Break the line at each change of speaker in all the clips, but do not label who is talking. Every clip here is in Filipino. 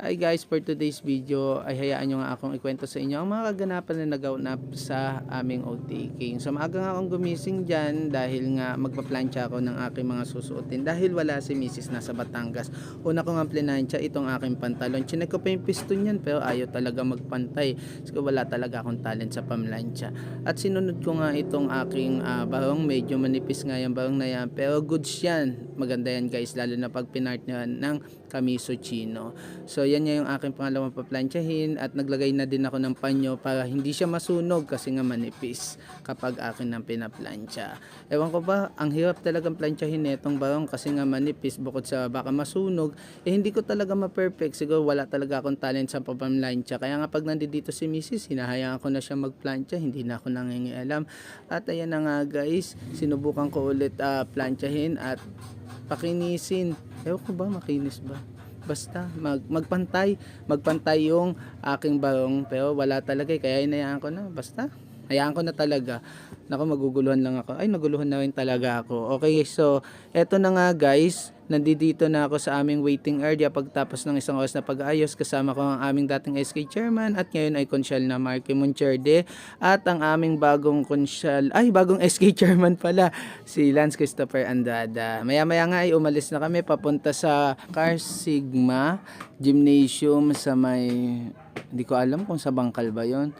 Hi guys, for today's video ay hayaan nyo nga akong ikwento sa inyo ang mga kaganapan na nagawnap sa aming OTK. So maaga nga akong gumising dyan dahil nga magpaplansya ako ng aking mga susuotin dahil wala si Mrs. nasa Batangas. Una ko nga planansya itong aking pantalon. Chinek ko pa yung piston yan pero ayaw talaga magpantay. So wala talaga akong talent sa pamlansya. At sinunod ko nga itong aking barong, medyo manipis nga yung barong na yan pero goods yan. Maganda yan guys, lalo na pag pinartneran ng Kamiso Chino. So yan yung aking pangalawang paplansyahin at naglagay na din ako ng panyo para hindi siya masunog kasi nga manipis kapag akin ng pinaplansya. Ewan ko ba, ang hirap talagang plansyahin netong barong kasi nga manipis bukod sa baka masunog, hindi ko talaga ma-perfect. Siguro wala talaga akong talent sa pamlansya. Kaya nga pag nandito si Mrs., hinahayaan ko na siya magplansya, hindi na ako nangingialam. At ayan na nga guys, sinubukan ko ulit plansyahin at pakinisin. Ewan ko ba, makinis ba? Basta magpantay yung aking barong pero wala talaga kaya inayaan ko na, basta hayaan ko na talaga. Naku, maguguluhan lang ako. Ay, naguluhan na rin talaga ako. Okay, so eto na nga guys, nandito na ako sa aming waiting area pagtapos ng isang oras na pag-aayos. Kasama ko ang aming dating SK chairman at ngayon ay konsyal na Marky Moncherde at ang aming bagong bagong SK chairman pala, si Lance Christopher Andrada. Maya-maya nga ay umalis na kami papunta sa Car Sigma Gymnasium sa may, hindi ko alam kung sa Bangkal ba yon,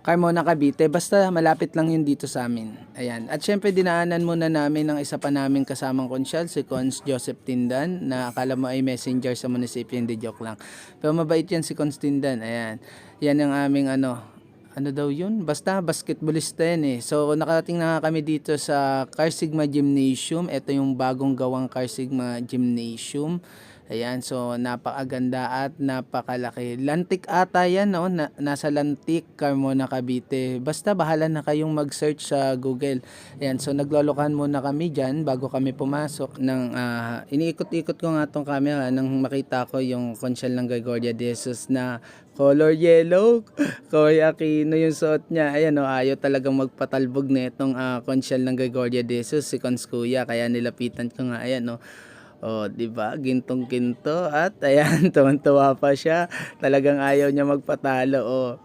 Carmona, Cavite. Basta malapit lang yun dito sa amin. Ayan. At syempre dinaanan muna namin ng isa pa naming kasamang konsyal, si Cons Joseph Tindan, na akala mo ay messenger sa munisipyo, hindi, joke lang. Pero mabait yan si Cons Tindan. Ayan. Yan ang aming ano daw yun? Basta basketballista yan eh. So nakarating na kami dito sa Car Sigma Gymnasium. Ito yung bagong gawang Car Sigma Gymnasium. Ayan, so napakaganda at napakalaki. Lantik ata yan, no? Nasa Lantik, Carmona, Cavite. Basta bahala na kayong mag-search sa Google. Ayan, so naglolokan muna kami dyan bago kami pumasok. Iniikot-ikot ko nga tong camera nang makita ko yung konsyal ng Gregoria de Jesus na color yellow. Koy Aquino yung suot niya. Ayan, no, ayaw talagang magpatalbog na itong konsyal ng Gregoria de Jesus, si Cons Kuya. Kaya nilapitan ko nga, ayan, no. Oh, 'di ba? Gintong-ginto at ayan, tuwan-tuwa pa siya. Talagang ayaw niya magpatalo. Oh.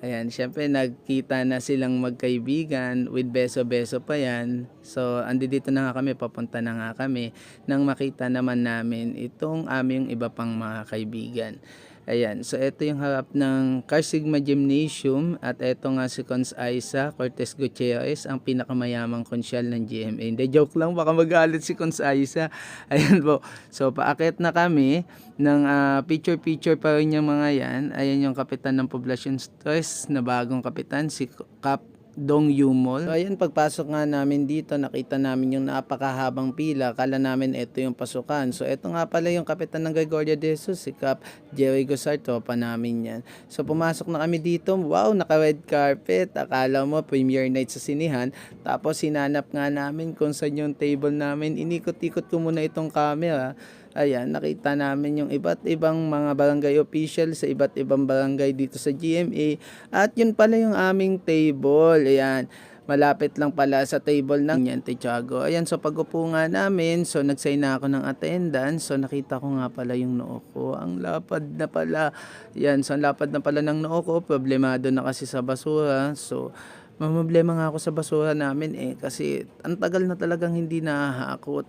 Ayan, syempre nagkita na silang magkaibigan with beso-beso pa yan. So, andito na nga kami, papunta na nga kami nang makita naman namin itong aming iba pang mga kaibigan. Ayan, so ito yung harap ng Car Sigma Gymnasium at ito nga si Cons Aiza Cortez Gutierrez, ang pinakamayamang konsyal ng GMA. Hindi, joke lang, baka magalit si Cons Aiza. Ayan po, so paakit na kami ng picture-picture pa rin yung mga yan. Ayan yung kapitan ng Poblacion Stress na bagong kapitan, si Cap Dong Yumol. So ayan, pagpasok nga namin dito, nakita namin yung napakahabang pila. Kala namin ito yung pasukan. So ito nga pala yung kapitan ng Gregoria de Jesus, si Cap Jerry Gusarto, pa namin yan. So pumasok na kami dito, wow, naka-red carpet. Akala mo premiere night sa sinihan. Tapos hinanap nga namin kung saan yung table namin. Inikot-ikot ko muna itong camera. Ayan, nakita namin yung iba't ibang mga barangay official sa iba't ibang barangay dito sa GMA. At yun pala yung aming table. Ayan, malapit lang pala sa table ng yan, Tiago. Ayan, so pag-upo nga namin, so nag-sign na ako ng attendance. So nakita ko nga pala yung noo ko. Ang lapad na pala. Ayan, so ang lapad na pala ng noo ko. Problemado na kasi sa basura. So mamblema nga ako sa basura namin kasi ang tagal na talagang hindi nahahakot.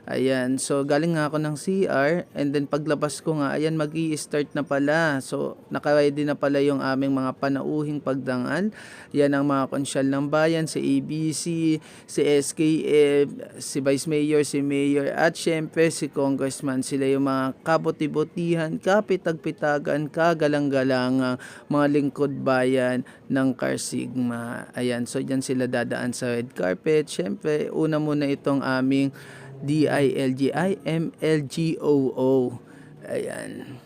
Ayan, so galing nga ako ng CR and then paglabas ko nga, ayan, mag-i-start na pala. So naka-ready na pala yung aming mga panauhing pagdangal. Yan ang mga konsyal ng bayan, si ABC, si SKF, si Vice Mayor, si Mayor at syempre si Congressman. Sila yung mga kabuti-butihan, kapitag-pitagan, kagalang-galang mga lingkod bayan ng Car Sigma. Ayan, so dyan sila dadaan sa red carpet. Syempre, una muna itong aming DILGIMLGOO. Ayan.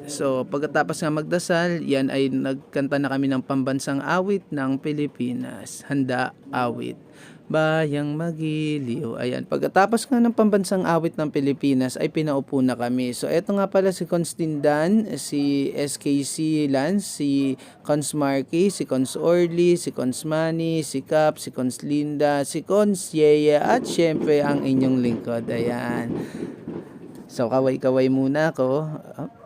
So, pagkatapos nga magdasal, yan ay nagkanta na kami ng pambansang awit ng Pilipinas. Handa awit. Bayang Magiliw. Ayan. Pagkatapos nga ng pambansang awit ng Pilipinas ay pinaupo na kami. So eto nga pala si Constindan, si SKC Lance, si Cons Marky, si Cons Orly, si Cons Manny, si Cap, si Cons Linda, si Cons Yeye at syempre ang inyong lingkod. Ayan. So kaway-kaway muna ako.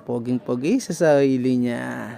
Poging-pogi sa sarili niya.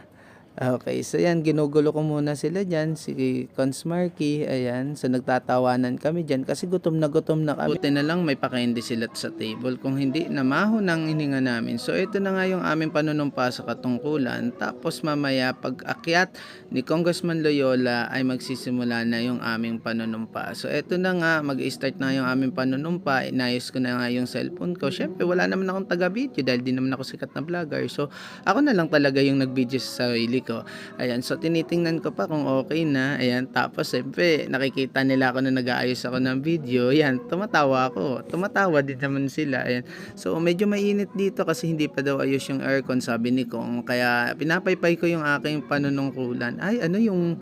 Okay, so yan, ginugulo ko muna sila dyan, si Cons Marky, ayan, so nagtatawanan kami dyan kasi gutom na kami. Buti na lang may pakaindi sila sa table, kung hindi, namaho ng hininga namin. So ito na nga yung aming panunumpa sa katungkulan, tapos mamaya pag akyat ni Congressman Loyola ay magsisimula na yung aming panunumpa. So ito na nga, mag-start na yung aming panunumpa, inayos ko na nga yung cellphone ko. Syempre wala naman akong taga-video dahil di naman ako sikat na vlogger, so ako na lang talaga yung nag-video sa sarili ko. Ayan, so tinitingnan ko pa kung okay na. Ayan, tapos siyempre nakikita nila ako na nag-aayos ako ng video. Ayan, tumatawa ako. Tumatawa din naman sila. Ayan. So medyo mainit dito kasi hindi pa daw ayos yung aircon, sabi ni Kong. Kaya pinapaypay ko yung aking panunungkulan. Ay, ano yung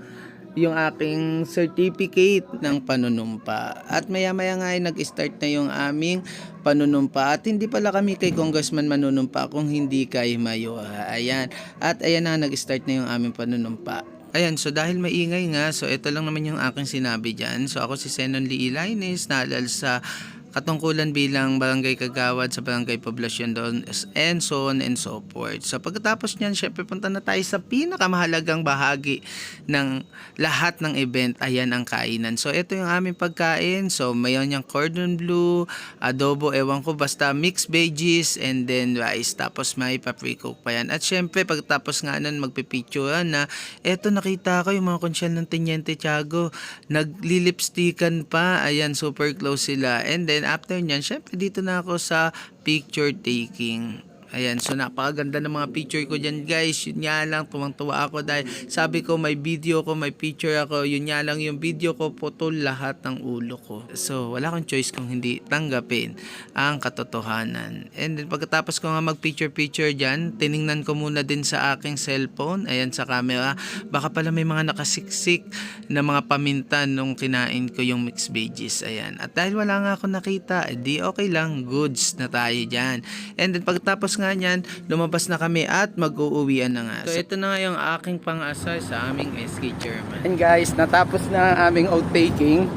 aking certificate ng panunumpa. At maya-maya nga ay nag-start na yung aming panunumpa. At hindi pala kami kay Congressman manunumpa kung hindi kay Mayor. Ayan. At ayan na, nag-start na yung aming panunumpa. Ayan, so dahil maingay nga, so ito lang naman yung aking sinabi dyan. So ako si Senon Lee Ilaines, naalal sa katungkulan bilang barangay kagawad sa barangay poblasyon doon and so on and so forth. So pagkatapos niyan, syempre punta na tayo sa pinakamahalagang bahagi ng lahat ng event. Ayan ang kainan. So ito yung aming pagkain. So mayon yung cordon bleu, adobo, ewan ko, basta mixed veggies and then rice. Tapos may paprika pa yan. At syempre pagkatapos nga nun magpipicturean na eto, nakita ko yung mga konsyal ng Teniente Tiago naglilipstickan pa. Ayan, super close sila. And then after nyan, syempre dito na ako sa picture taking. Ayan, so napakaganda ng mga picture ko dyan guys. Yun nga lang, tuwang-tuwa ako dahil sabi ko may video ko, may picture ako. Yun nga lang, yung video ko putol lahat ng ulo ko. So wala akong choice kung hindi tanggapin ang katotohanan. And then pagkatapos ko nga mag-picture dyan, tiningnan ko muna din sa aking cellphone. Ayan, sa camera. Baka pala may mga nakasiksik na mga paminta nung kinain ko yung mixed veggies. Ayan. At dahil wala nga ako nakita, di okay lang, goods na tayo dyan. And then pagkatapos nga nyan, lumabas na kami at mag-uuwian na nga. So ito na nga yung aking pang-asar sa aming SK chairman. And guys, natapos na ang aming outtaking.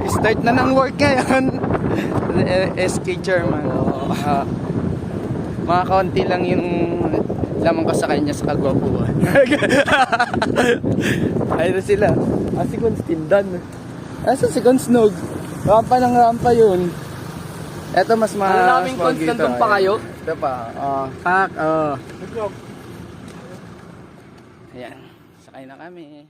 Start na ng work ngayon. SK chairman. Mga kaunti lang yung lamang ko sa kanya sa kagwapuan. Ayun sila. Si Cons Tindan. Asa si Cons Nog? Rampa ng rampa yun. Eto mas
Ano namin constant pa kayo?
Ito pa. Ayan. Sakay na kami.